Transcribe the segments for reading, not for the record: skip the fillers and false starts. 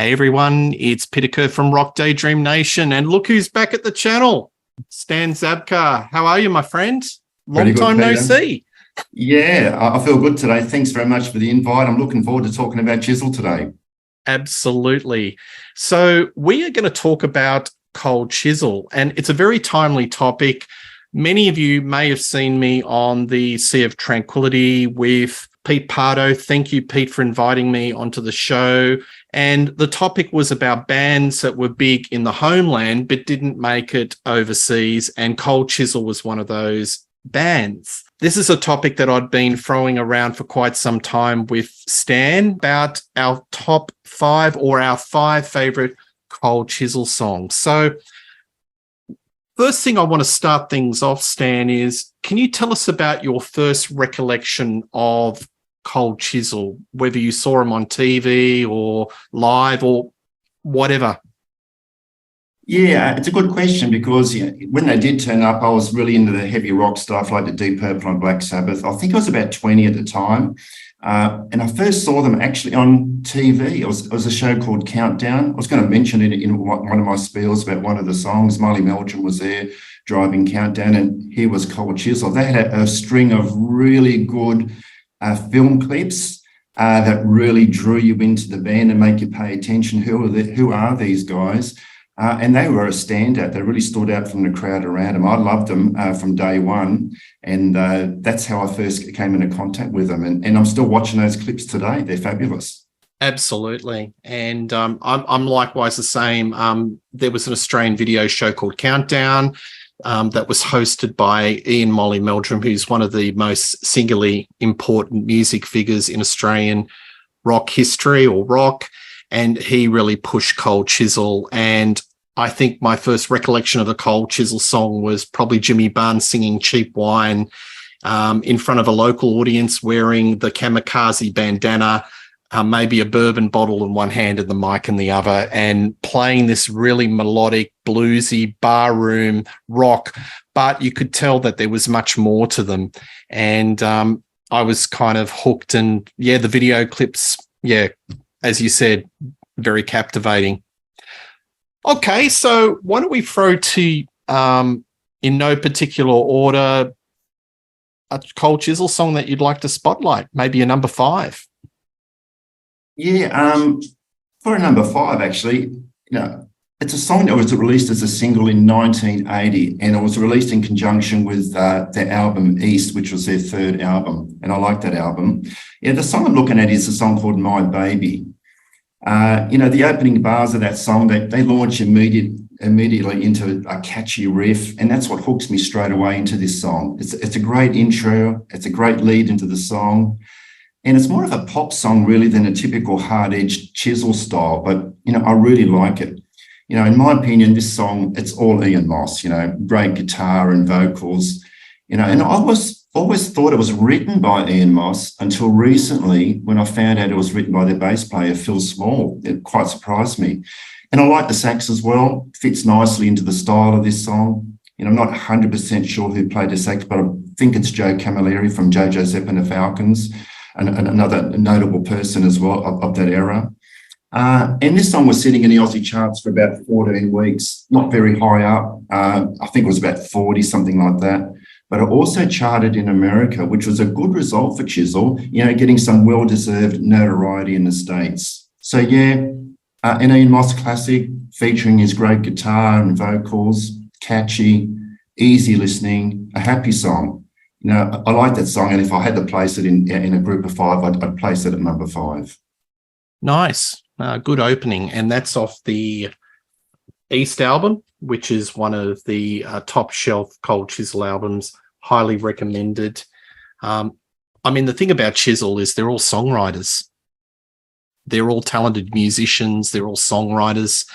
Hey everyone, it's Kerr from Daydream Nation, and look who's back at the channel, Stan Zabkar. How are you, my friend? Pretty Long good, time no Peter. see. Yeah, I feel good today. Thanks very much for the invite. I'm looking forward to talking about Chisel today. Absolutely. So we are going to talk about Cold Chisel, and it's a very timely topic. Many of you may have seen me on the Sea of Tranquility with Pete Pardo. Thank you, Pete, for inviting me onto the show. And the topic was about bands that were big in the homeland but didn't make it overseas, and Cold Chisel was one of those bands. This is a topic that I'd been throwing around for quite some time with Stan about our top five or our five favorite Cold Chisel songs. So first thing I want to start things off, Stan, is can you tell us about your first recollection of Cold Chisel, whether you saw them on TV or live or whatever? Yeah, it's a good question because when they did turn up, I was really into the heavy rock stuff like the Deep Purple and Black Sabbath. I think I was about 20 at the time. And I first saw them actually on TV. It was a show called Countdown. I was going to mention it in one of my spiels about one of the songs. Molly Meldrum was there driving Countdown, and here was Cold Chisel. They had a string of really good film clips that really drew you into the band and make you pay attention. Who are these guys? And they were a standout. They really stood out from the crowd around them. I loved them from day one. And that's how I first came into contact with them. And I'm still watching those clips today. They're fabulous. Absolutely. And I'm likewise the same. There was an Australian video show called Countdown that was hosted by Ian Molly Meldrum, who's one of the most singularly important music figures in Australian rock history or rock. And he really pushed Cold Chisel. And I think my first recollection of the Cold Chisel song was probably Jimmy Barnes singing Cheap Wine in front of a local audience wearing the kamikaze bandana, maybe a bourbon bottle in one hand and the mic in the other, and playing this really melodic, bluesy, barroom rock. But you could tell that there was much more to them. And I was kind of hooked. And, yeah, the video clips, yeah, as you said, very captivating. Okay, so why don't we throw to, in no particular order, a Cold Chisel song that you'd like to spotlight, maybe a number five? Yeah, for a number five, actually, it's a song that was released as a single in 1980, and it was released in conjunction with their album East, which was their third album, and I like that album. Yeah, the song I'm looking at is a song called My Baby. The opening bars of that song, they launch immediately into a catchy riff, and that's what hooks me straight away into this song. It's a great intro, it's a great lead into the song, and it's more of a pop song really than a typical hard-edged Chisel style, but, I really like it. In my opinion, this song, it's all Ian Moss, great guitar and vocals, and I always thought it was written by Ian Moss until recently when I found out it was written by their bass player, Phil Small. It quite surprised me. And I like the sax as well. Fits nicely into the style of this song. I'm not 100% sure who played the sax, but I think it's Joe Camilleri from Jojo Zepp and the Falcons, and another notable person as well of that era. And this song was sitting in the Aussie charts for about 14 weeks, not very high up. I think it was about 40, something like that. But it also charted in America, which was a good result for Chisel, getting some well-deserved notoriety in the States. So, yeah, an Ian Moss classic featuring his great guitar and vocals, catchy, easy listening, a happy song. I like that song, and if I had to place it in a group of five, I'd place it at number five. Nice. Good opening. And that's off the East album, which is one of the top shelf Cold Chisel albums, highly recommended. The thing about Chisel is they're all songwriters. They're all talented musicians. They're all songwriters.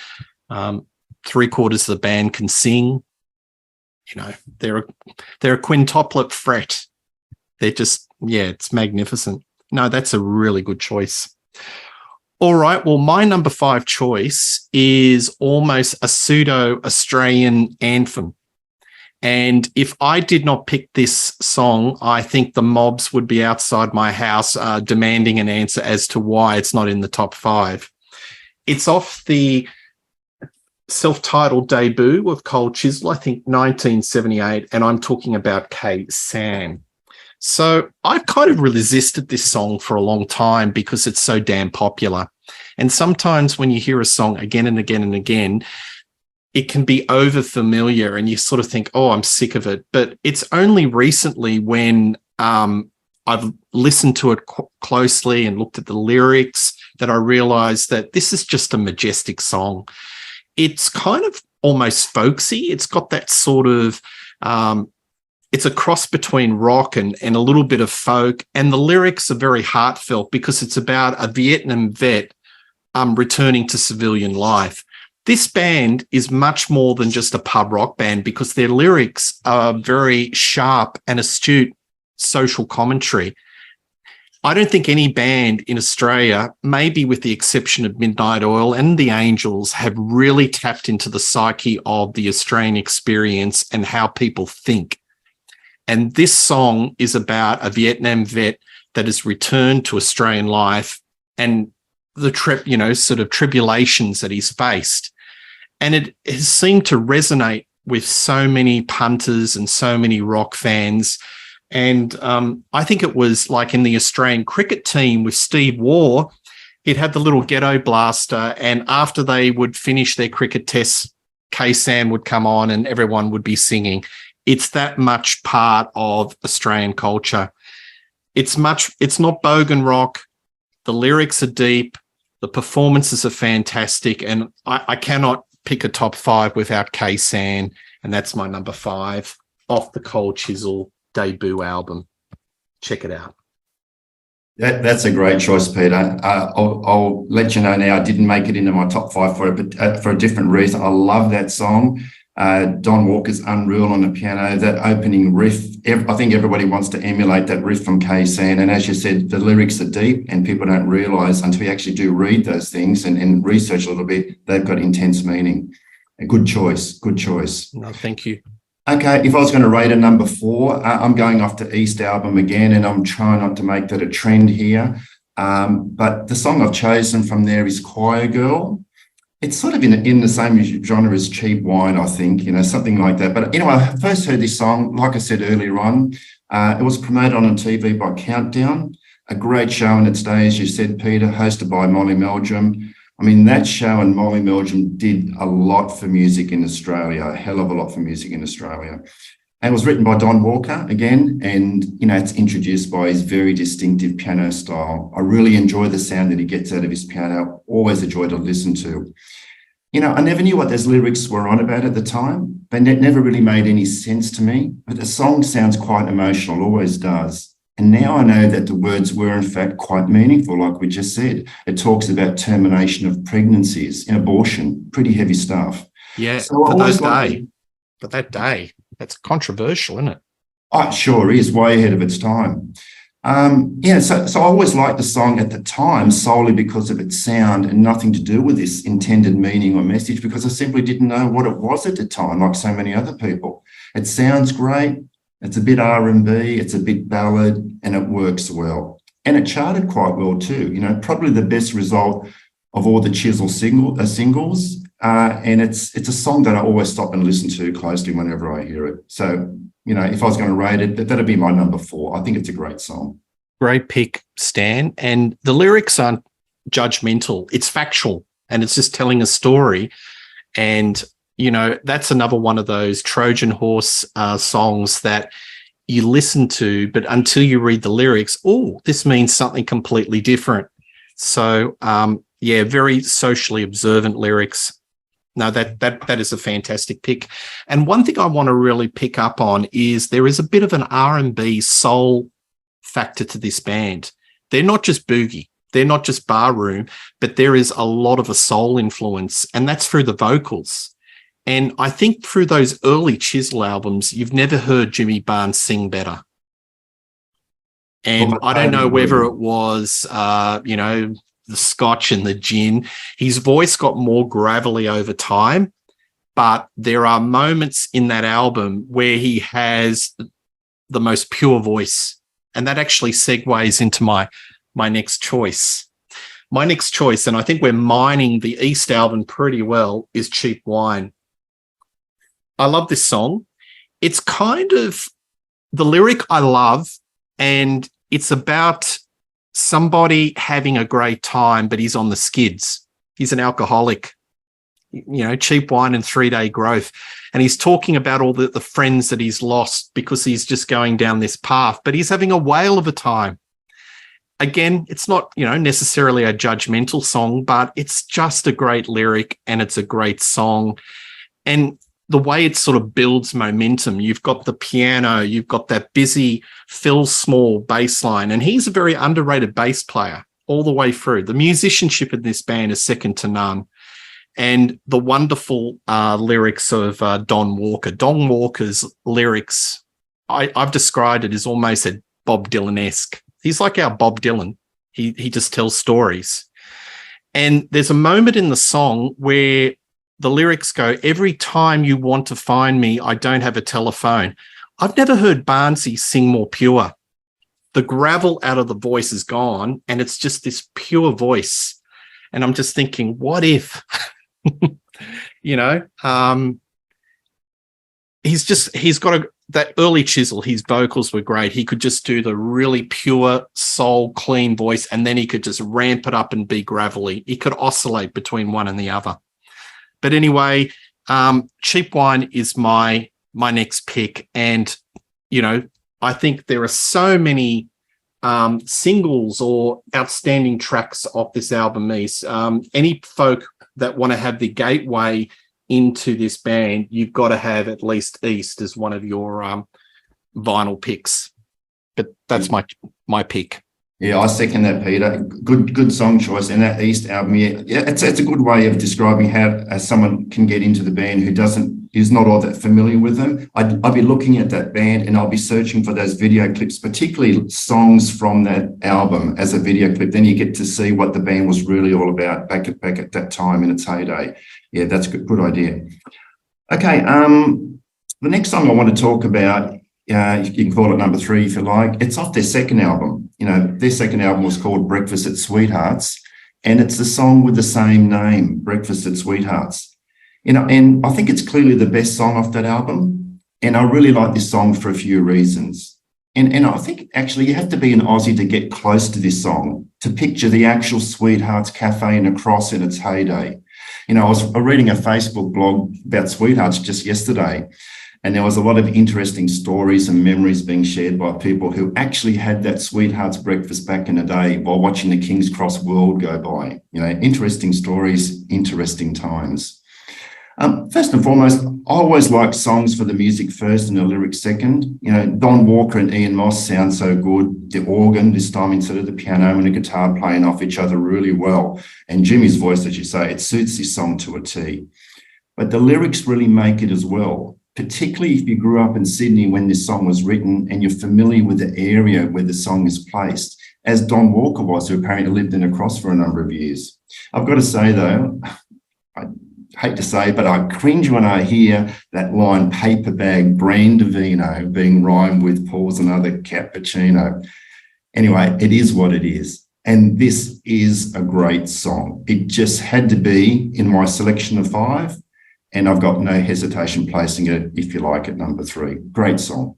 3/4 of the band can sing. They're a quintuplet fret. They're just, it's magnificent. No, that's a really good choice. All right, well, my number five choice is almost a pseudo-Australian anthem. And if I did not pick this song, I think the mobs would be outside my house demanding an answer as to why it's not in the top five. It's off the self-titled debut of Cold Chisel, I think 1978, and I'm talking about K-San. So I've kind of resisted this song for a long time because it's so damn popular. And sometimes when you hear a song again and again and again, it can be over familiar and you sort of think, oh, I'm sick of it. But it's only recently when I've listened to it closely and looked at the lyrics that I realized that this is just a majestic song. It's kind of almost folksy. It's got that sort of, it's a cross between rock and a little bit of folk. And the lyrics are very heartfelt because it's about a Vietnam vet returning to civilian life. This band is much more than just a pub rock band because their lyrics are very sharp and astute social commentary. I don't think any band in Australia, maybe with the exception of Midnight Oil and the Angels, have really tapped into the psyche of the Australian experience and how people think. And this song is about a Vietnam vet that has returned to Australian life and the sort of tribulations that he's faced. And it has seemed to resonate with so many punters and so many rock fans. And I think it was like in the Australian cricket team with Steve Waugh, he'd have the little ghetto blaster, and after they would finish their cricket tests, K-San would come on and everyone would be singing. It's that much part of Australian culture. It's not bogan rock. The lyrics are deep. The performances are fantastic. And I cannot pick a top 5 without K-San. And that's my number 5 off the Cold Chisel debut album. Check it out. That's a great choice, Peter. I'll let you know now, I didn't make it into my top 5 for it, but for a different reason. I love that song. Don Walker's unreal on the piano, that opening riff. I think everybody wants to emulate that riff from K-San. And as you said, the lyrics are deep and people don't realise until you actually do read those things and research a little bit, they've got intense meaning. A good choice. No, thank you. Okay, if I was going to rate a number 4, I'm going off the East album again, and I'm trying not to make that a trend here. But the song I've chosen from there is Choir Girl. It's sort of in the same genre as Cheap Wine, I think, something like that. But anyway, I first heard this song, like I said earlier on, it was promoted on TV by Countdown, a great show in its day, as you said, Peter, hosted by Molly Meldrum. I mean, that show and Molly Meldrum did a lot for music in Australia, a hell of a lot for music in Australia. And it was written by Don Walker again, and, it's introduced by his very distinctive piano style. I really enjoy the sound that he gets out of his piano, always a joy to listen to. I never knew what those lyrics were on about at the time. They never really made any sense to me, but the song sounds quite emotional, always does. And now I know that the words were, in fact, quite meaningful, like we just said. It talks about termination of pregnancies and abortion, pretty heavy stuff. Yeah, so for that day, that's controversial, isn't it? Oh, it sure is, way ahead of its time. So I always liked the song at the time solely because of its sound and nothing to do with this intended meaning or message, because I simply didn't know what it was at the time, like so many other people. It sounds great. It's a bit R&B, it's a bit ballad, and it works well. And it charted quite well too, probably the best result of all the Chisel singles. And it's a song that I always stop and listen to closely whenever I hear it. So, if I was going to rate it, that'd be my number 4. I think it's a great song. Great pick, Stan. And the lyrics aren't judgmental. It's factual and it's just telling a story. And that's another one of those Trojan horse songs that you listen to, but until you read the lyrics, this means something completely different. So, very socially observant lyrics. No, that is a fantastic pick. And one thing I want to really pick up on is there is a bit of an R&B soul factor to this band. They're not just boogie. They're not just barroom, but there is a lot of a soul influence, and that's through the vocals. And I think through those early Chisel albums, you've never heard Jimmy Barnes sing better. And I don't know whether it was, the scotch and the gin. His voice got more gravelly over time, but there are moments in that album where he has the most pure voice. And that actually segues into my next choice. My next choice, and I think we're mining the East album pretty well, is Cheap Wine. I love this song. It's kind of the lyric I love, and it's about somebody having a great time, but he's on the skids. He's an alcoholic, cheap wine and 3-day growth. And he's talking about all the friends that he's lost because he's just going down this path, but he's having a whale of a time. Again, it's not, necessarily a judgmental song, but it's just a great lyric and it's a great song. And the way it sort of builds momentum, you've got the piano, you've got that busy Phil Small bass line, and he's a very underrated bass player all the way through. The musicianship in this band is second to none. And the wonderful lyrics of Don Walker. Don Walker's lyrics, I've described it as almost a Bob Dylan-esque. He's like our Bob Dylan. He just tells stories. And there's a moment in the song where the lyrics go, every time you want to find me, I don't have a telephone. I've never heard Barnsey sing more pure. The gravel out of the voice is gone, and it's just this pure voice. And I'm just thinking, what if, he's got that early Chisel, his vocals were great. He could just do the really pure soul, clean voice, and then he could just ramp it up and be gravelly. He could oscillate between one and the other. But anyway, Cheap Wine is my next pick. And, I think there are so many singles or outstanding tracks off this album, Mies. Any folk that want to have the gateway into this band, you've got to have at least East as one of your vinyl picks. But that's my pick. Yeah, I second that, Peter. Good song choice. And that East album, it's a good way of describing how someone can get into the band who's not all that familiar with them. I'd be looking at that band and I'll be searching for those video clips, particularly songs from that album as a video clip. Then you get to see what the band was really all about back at that time in its heyday. Yeah, that's a good idea. Okay, the next song I want to talk about, you can call it number 3 if you like. It's off their second album. Their second album was called Breakfast at Sweethearts, and it's the song with the same name, Breakfast at Sweethearts. And I think it's clearly the best song off that album. And I really like this song for a few reasons. And I think actually you have to be an Aussie to get close to this song, to picture the actual Sweethearts Cafe in a Cross in its heyday. I was reading a Facebook blog about Sweethearts just yesterday, and there was a lot of interesting stories and memories being shared by people who actually had that Sweethearts breakfast back in the day while watching the King's Cross World go by. Interesting stories, interesting times. First and foremost, I always like songs for the music first and the lyrics second. Don Walker and Ian Moss sound so good. The organ this time instead of the piano and the guitar playing off each other really well. And Jimmy's voice, as you say, it suits this song to a T. But the lyrics really make it as well, particularly if you grew up in Sydney when this song was written and you're familiar with the area where the song is placed, as Don Walker was, who apparently lived in a Cross for a number of years. I've got to say, though, I hate to say it, but I cringe when I hear that line, paper bag, Brandivino, being rhymed with pause another cappuccino. Anyway, it is what it is. And this is a great song. It just had to be in my selection of 5. And I've got no hesitation placing it, if you like, at number 3. Great song.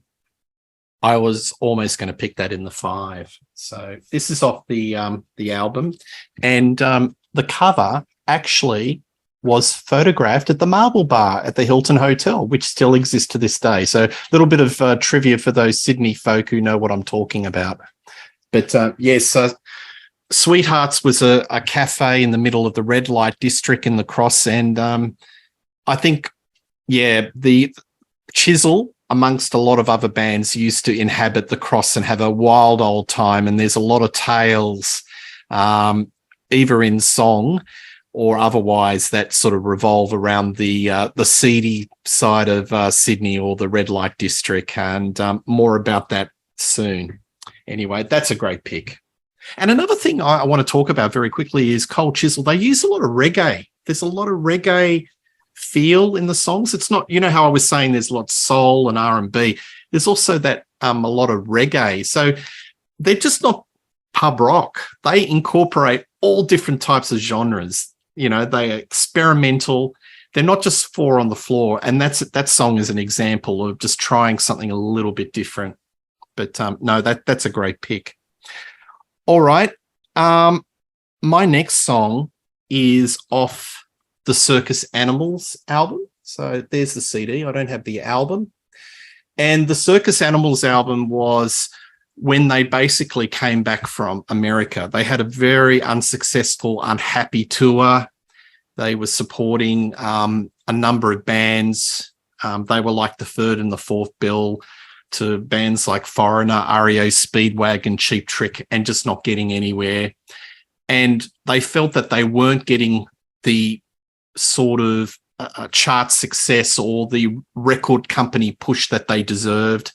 I was almost going to pick that in the 5. So this is off the album. And the cover actually was photographed at the Marble Bar at the Hilton Hotel, which still exists to this day. So a little bit of trivia for those Sydney folk who know what I'm talking about. But yes, Sweethearts was a cafe in the middle of the red light district in the Cross. And I think, the Chisel, amongst a lot of other bands, used to inhabit the Cross and have a wild old time. And there's a lot of tales, either in song or otherwise, that sort of revolve around the seedy side of Sydney or the red light district. And more about that soon. Anyway, that's a great pick. And another thing I want to talk about very quickly is Cold Chisel. They use a lot of reggae. There's a lot of reggae feel in the songs. It's not, how I was saying there's a lot of soul and R&B. There's also that a lot of reggae. So they're just not pub rock. They incorporate all different types of genres. You know, they are experimental. They're not just four on the floor. And that song is an example of just trying something a little bit different. But no, that's a great pick. All right. My next song is off the Circus Animals album. So there's the CD. I don't have the album. And the Circus Animals album was when they basically came back from America. They had a very unsuccessful, unhappy tour. They were supporting a number of bands. They were like the third and the fourth bill to bands like Foreigner, REO Speedwagon, Cheap Trick, and just not getting anywhere. And they felt that they weren't getting the sort of chart success or the record company push that they deserved.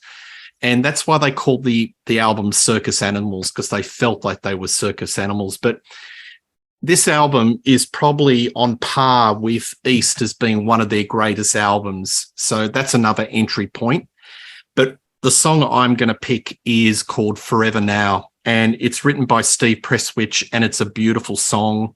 And that's why they called the album Circus Animals, because they felt like they were circus animals. But this album is probably on par with East as being one of their greatest albums. So that's another entry point. But the song I'm going to pick is called Forever Now, and it's written by Steve Presswich, and it's a beautiful song.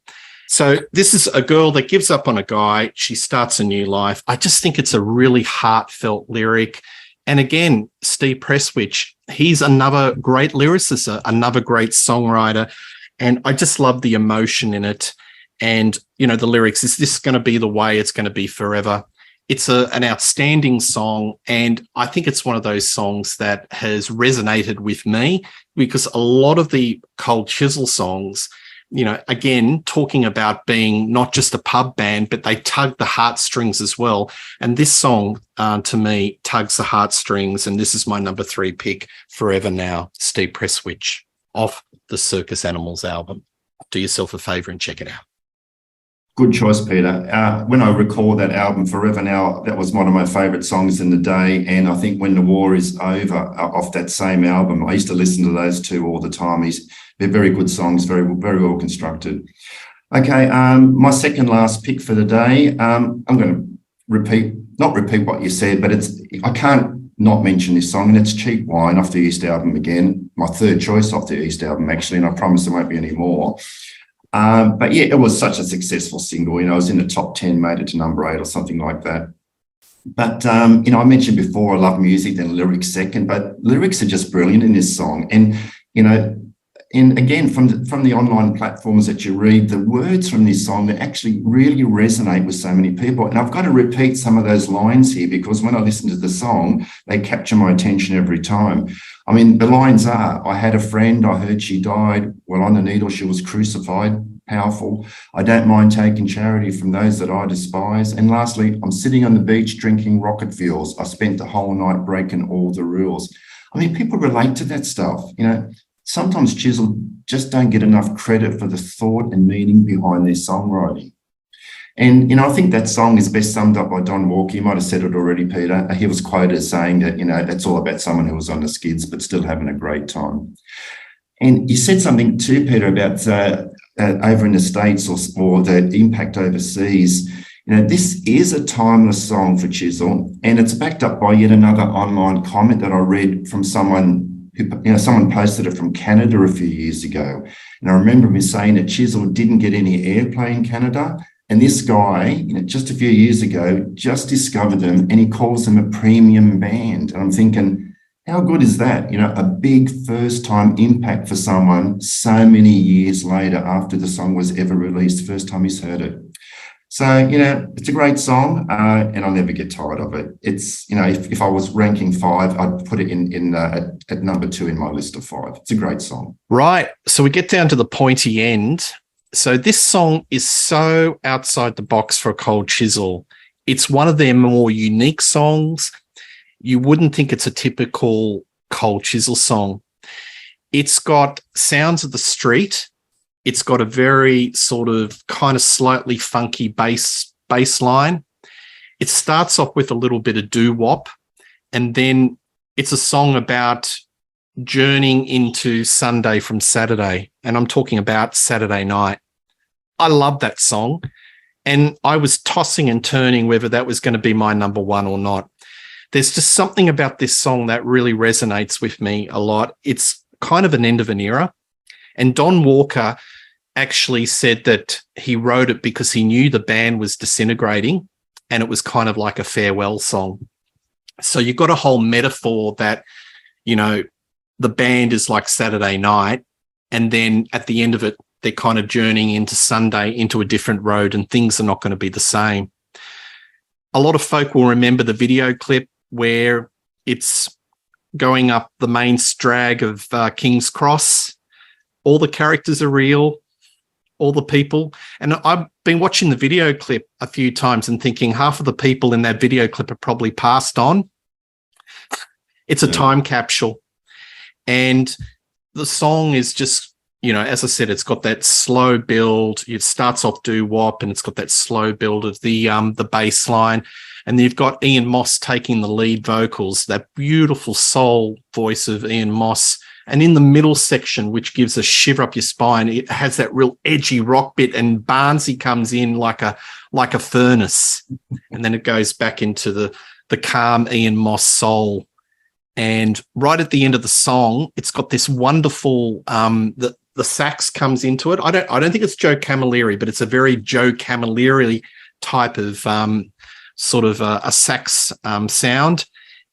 So this is a girl that gives up on a guy. She starts a new life. I just think it's a really heartfelt lyric. And again, Steve Presswich, he's another great lyricist, another great songwriter. And I just love the emotion in it. And, you know, the lyrics, is this going to be the way it's going to be forever? It's an outstanding song. And I think it's one of those songs that has resonated with me, because a lot of the Cold Chisel songs, you know, again, talking about being not just a pub band, but they tug the heartstrings as well. And this song, to me, tugs the heartstrings. And this is my number 3 pick, Forever Now, Steve Presswich, off the Circus Animals album. Do yourself a favor and check it out. Good choice, Peter. When I recall that album, Forever Now, that was one of my favourite songs in the day. And I think When the War Is Over, off that same album, I used to listen to those two all the time. They're very good songs, very, very well constructed. Okay, my second last pick for the day. I'm going to not repeat what you said, but I can't not mention this song, and it's Cheap Wine off the East album again. My third choice off the East album, actually, and I promise there won't be any more. But yeah, it was such a successful single. You know, I was in the top 10, made it to number 8 or something like that. But, you know, I mentioned before, I love music, then lyrics second, but lyrics are just brilliant in this song. And, you know, and again, from the online platforms that you read, the words from this song that actually really resonate with so many people. And I've got to repeat some of those lines here, because when I listen to the song, they capture my attention every time. I mean, the lines are, I had a friend, I heard she died. Well, on the needle, she was crucified. Powerful. I don't mind taking charity from those that I despise. And lastly, I'm sitting on the beach drinking rocket fuels. I spent the whole night breaking all the rules. I mean, people relate to that stuff. You know, sometimes Chisel just don't get enough credit for the thought and meaning behind their songwriting. And, you know, I think that song is best summed up by Don Walker. You might have said it already, Peter. He was quoted as saying that, you know, it's all about someone who was on the skids but still having a great time. And you said something too, Peter, about over in the States or the impact overseas. You know, this is a timeless song for Chisel, and it's backed up by yet another online comment that I read from someone who, you know, someone posted it from Canada a few years ago. And I remember me saying that Chisel didn't get any airplay in Canada. And this guy, you know, just a few years ago, just discovered them, and he calls them a premium band. And I'm thinking, how good is that? You know, a big first-time impact for someone so many years later after the song was ever released, first time he's heard it. So, you know, it's a great song, and I'll never get tired of it. It's, you know, if I was ranking 5, I'd put it at number 2 in my list of 5. It's a great song. Right. So we get down to the pointy end. So this song is so outside the box for Cold Chisel. It's one of their more unique songs. You wouldn't think it's a typical Cold Chisel song. It's got sounds of the street. It's got a very sort of kind of slightly funky bass line. It starts off with a little bit of doo-wop, and then it's a song about journeying into Sunday from Saturday, and I'm talking about Saturday night. I love that song, and I was tossing and turning whether that was going to be my number 1 or not. There's just something about this song that really resonates with me a lot. It's kind of an end of an era, And Don Walker actually said that he wrote it because he knew the band was disintegrating and it was kind of like a farewell song. So you've got a whole metaphor that, you know, the band is like Saturday night, and then at the end of it, they're kind of journeying into Sunday, into a different road, and things are not going to be the same. A lot of folk will remember the video clip where it's going up the main strag of King's Cross. All the characters are real, all the people. And I've been watching the video clip a few times and thinking half of the people in that video clip are probably passed on. It's a time capsule. And the song is just, you know, as I said, it's got that slow build. It starts off doo-wop and it's got that slow build of the bass line. And you've got Ian Moss taking the lead vocals, that beautiful soul voice of Ian Moss. And in the middle section, which gives a shiver up your spine, it has that real edgy rock bit, and Barnsey comes in like a furnace. And then it goes back into the calm Ian Moss soul. And right at the end of the song, it's got this wonderful the sax comes into it. I don't think it's Joe Camilleri, but it's a very Joe Camilleri type of sort of a sax sound.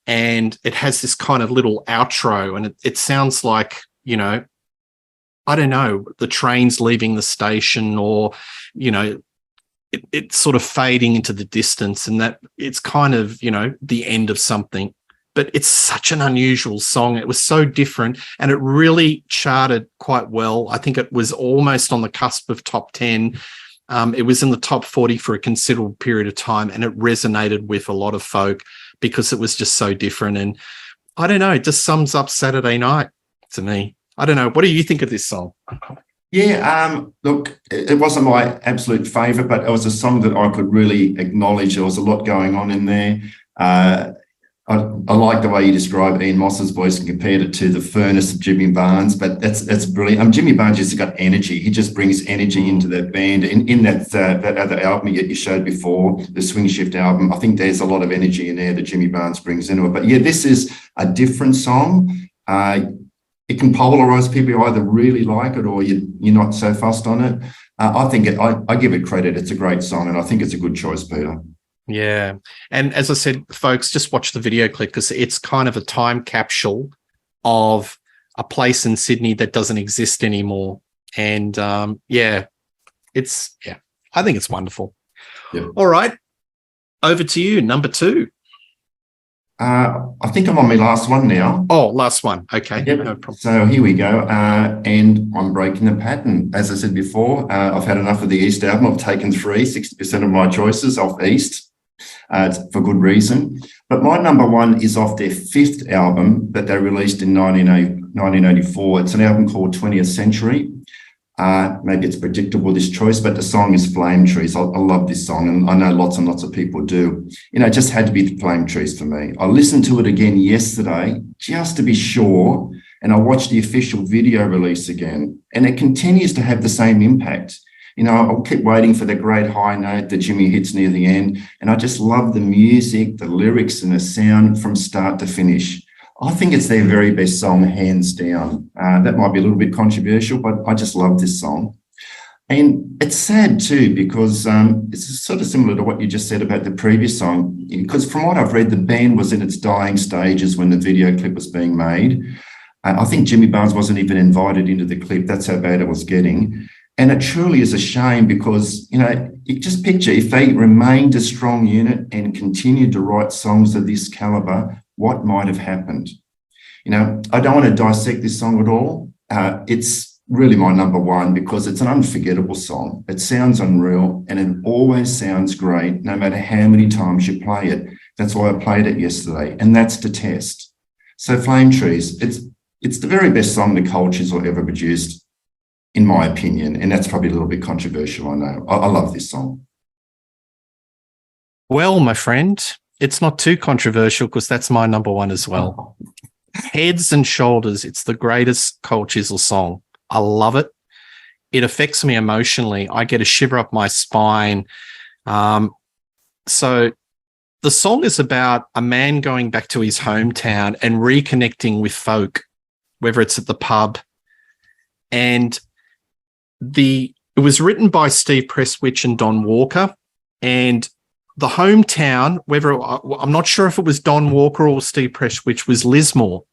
And it has this kind of little outro, and it sounds like, you know, I don't know, the train's leaving the station, or, you know, it's sort of fading into the distance, and that it's kind of, you know, the end of something. But it's such an unusual song. It was so different, and it really charted quite well. I think it was almost on the cusp of top 10. It was in the top 40 for a considerable period of time, and it resonated with a lot of folk because it was just so different. And I don't know, it just sums up Saturday night to me. I don't know. What do you think of this song? Yeah, look, it wasn't my absolute favourite, but it was a song that I could really acknowledge. There was a lot going on in there. I like the way you describe Ian Moss's voice and compared it to the furnace of Jimmy Barnes, but that's brilliant. Jimmy Barnes just got energy. He just brings energy into that band. In that other album you showed before, the Swing Shift album, I think there's a lot of energy in there that Jimmy Barnes brings into it. But yeah, this is a different song. It can polarize people. You either really like it or you're not so fussed on it. I give it credit. It's a great song, and I think it's a good choice, Peter. Yeah. And as I said, folks, just watch the video clip because it's kind of a time capsule of a place in Sydney that doesn't exist anymore. And I think it's wonderful. Yeah. All right. Over to you, number 2. I think I'm on my last one now. Oh, last one. Okay. Yep. No problem. So here we go. And I'm breaking the pattern. As I said before, I've had enough of the East album. I've taken 60% of my choices off East. For good reason. But my number 1 is off their 5th album that they released in 1984. It's an album called 20th Century. Maybe it's predictable, this choice, but the song is Flame Trees. I love this song, and I know lots and lots of people do. You know, it just had to be the Flame Trees for me. I listened to it again yesterday just to be sure, and I watched the official video release again, and it continues to have the same impact. You know, I'll keep waiting for the great high note that Jimmy hits near the end. And I just love the music, the lyrics, and the sound from start to finish. I think it's their very best song, hands down. That might be a little bit controversial, but I just love this song. And it's sad too, because it's sort of similar to what you just said about the previous song, because from what I've read, the band was in its dying stages when the video clip was being made. I think Jimmy Barnes wasn't even invited into the clip. That's how bad it was getting. And it truly is a shame because, you know, you just picture if they remained a strong unit and continued to write songs of this caliber, what might have happened? You know, I don't want to dissect this song at all. It's really my number 1 because it's an unforgettable song. It sounds unreal, and it always sounds great no matter how many times you play it. That's why I played it yesterday, and that's to test. So Flame Trees, it's the very best song that Cold Chisel ever produced, in my opinion, and that's probably a little bit controversial, I know. I love this song. Well, my friend, it's not too controversial because that's my number 1 as well. Heads and Shoulders, it's the greatest Cold Chisel song. I love it. It affects me emotionally. I get a shiver up my spine. So the song is about a man going back to his hometown and reconnecting with folk, whether it's at the pub. and it was written by Steve Prestwich and Don Walker, and the hometown, I'm not sure if it was Don Walker or Steve Prestwich, was Lismore.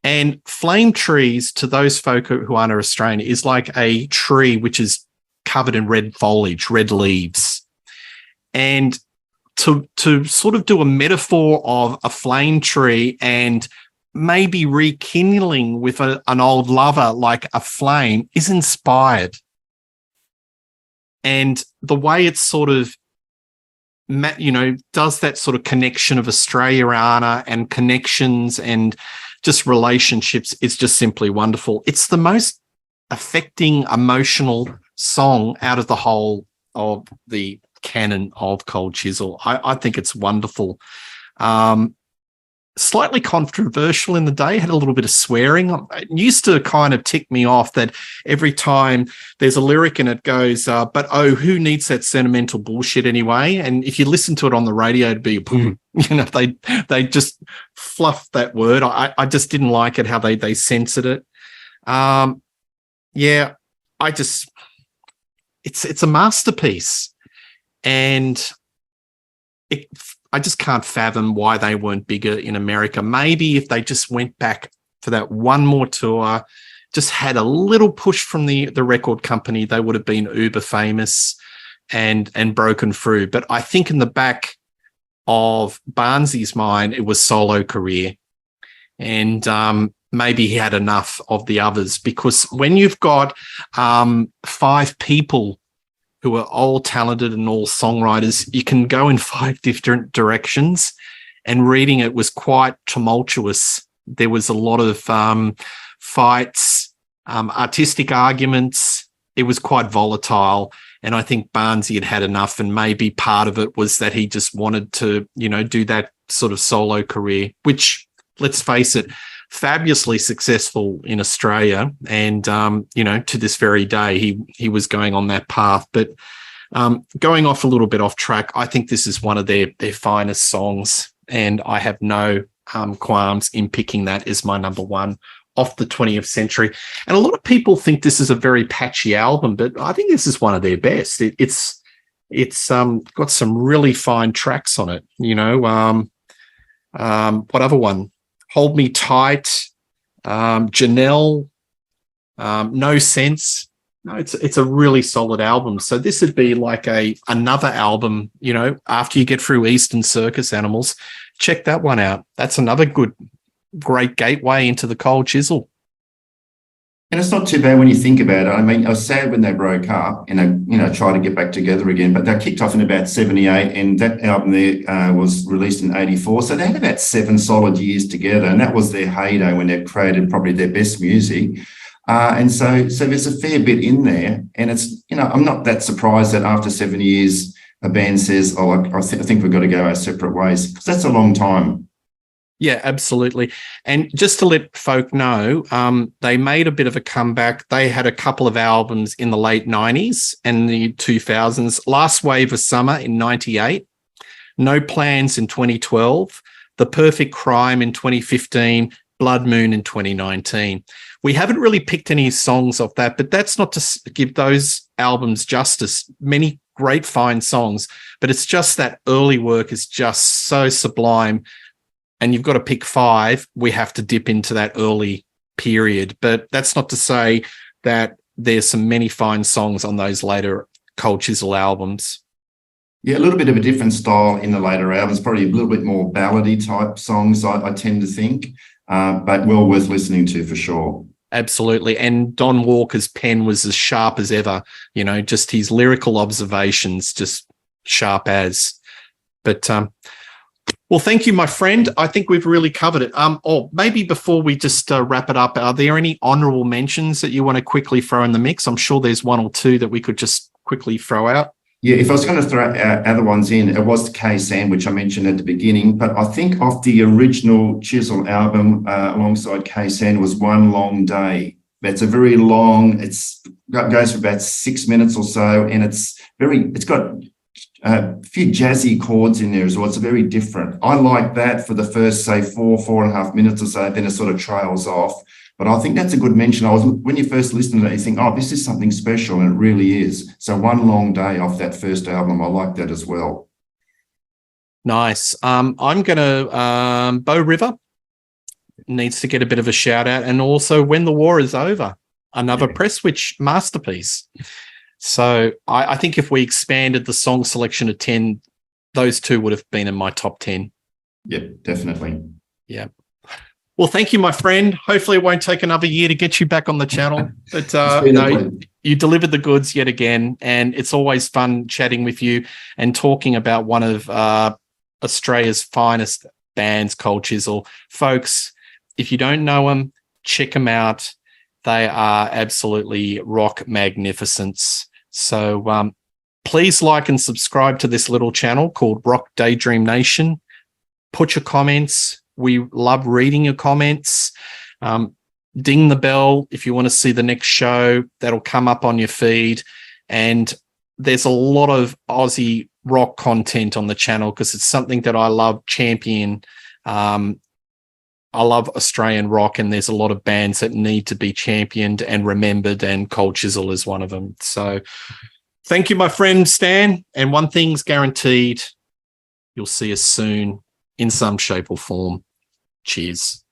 And flame trees, to those folk who aren't Australian, is like a tree which is covered in red foliage, red leaves. And to sort of do a metaphor of a flame tree and maybe rekindling with an old lover like a flame is inspired. And the way it's sort of, does that sort of connection of Australiana and connections and just relationships is just simply wonderful. It's the most affecting, emotional song out of the whole of the canon of Cold Chisel. I think it's wonderful. Slightly controversial in the day, had a little bit of swearing. It used to kind of tick me off that every time there's a lyric and it goes, but oh, who needs that sentimental bullshit anyway? And if you listen to it on the radio, it'd be, they just fluff that word. I just didn't like it, how they censored it. It's a masterpiece. And I just can't fathom why they weren't bigger in America. Maybe if they just went back for that one more tour, just had a little push from the record company, they would have been uber famous and broken through. But I think in the back of Barnsley's mind, it was solo career. And maybe he had enough of the others, because when you've got 5 people who are all talented and all songwriters, you can go in 5 different directions, and reading it was quite tumultuous. There was a lot of fights, artistic arguments. It was quite volatile. And I think Barnsley had enough, and maybe part of it was that he just wanted to, do that sort of solo career, which, let's face it, fabulously successful in Australia, and to this very day he was going on that path. But going off a little bit off track, I think this is one of their finest songs, and I have no qualms in picking that as my number one off the 20th century. And a lot of people think this is a very patchy album, but I think this is one of their best. It's got some really fine tracks on it. What other one? Hold Me Tight, Janelle, No Sense. No, it's a really solid album. So this would be like another album, after you get through Eastern Circus Animals, check that one out. That's another great gateway into the Cold Chisel. And it's not too bad when you think about it. I mean, I was sad when they broke up and they, tried to get back together again, but they kicked off in about 78, and that album there was released in 84. So they had about 7 solid years together, and that was their heyday when they created probably their best music. And so there's a fair bit in there, and it's, I'm not that surprised that after 7 years, a band says, oh, I think we've got to go our separate ways, because that's a long time. Yeah, absolutely. And just to let folk know, they made a bit of a comeback. They had a couple of albums in the late 90s and the 2000s. Last Wave of Summer in 98, No Plans in 2012, The Perfect Crime in 2015, Blood Moon in 2019. We haven't really picked any songs off that, but that's not to give those albums justice. Many great, fine songs, but it's just that early work is just so sublime. And you've got to pick 5, we have to dip into that early period. But that's not to say that there's some many fine songs on those later Cold Chisel albums. Yeah, a little bit of a different style in the later albums, probably a little bit more ballady type songs, I tend to think, but well worth listening to for sure. Absolutely. And Don Walker's pen was as sharp as ever, just his lyrical observations, just sharp as. But well, thank you, my friend. I think we've really covered it. Or maybe before we just wrap it up, are there any honourable mentions that you want to quickly throw in the mix? I'm sure there's one or two that we could just quickly throw out. Yeah, if I was going to throw other ones in, it was the K-San, which I mentioned at the beginning. But I think off the original Chisel album, alongside K-San, was One Long Day. That's a very long, goes for about 6 minutes or so, and it's got a few jazzy chords in there as well. It's very different. I like that for the first, say, 4.5 minutes or so, then it sort of trails off. But I think that's a good mention. When you first listen to that, you think, oh, this is something special, and it really is. So One Long Day off that first album, I like that as well. Nice. I'm going to Bow River needs to get a bit of a shout out, and also When the War Is Over, another Press Switch masterpiece. So I think if we expanded the song selection to 10, those two would have been in my top 10. Yeah, definitely. Yeah. Well, thank you, my friend. Hopefully it won't take another year to get you back on the channel. But no, you delivered the goods yet again. And it's always fun chatting with you and talking about one of Australia's finest bands, Cold Chisel. Folks, if you don't know them, check them out. They are absolutely rock magnificence. So please like and subscribe to this little channel called Rock Daydream Nation. Put your comments. We love reading your comments. Ding the bell if you want to see the next show. That'll come up on your feed. And there's a lot of Aussie rock content on the channel because it's something that I love champion. I love Australian rock, and there's a lot of bands that need to be championed and remembered, and Cold Chisel is one of them. So thank you, my friend Stan. And one thing's guaranteed, you'll see us soon in some shape or form. Cheers.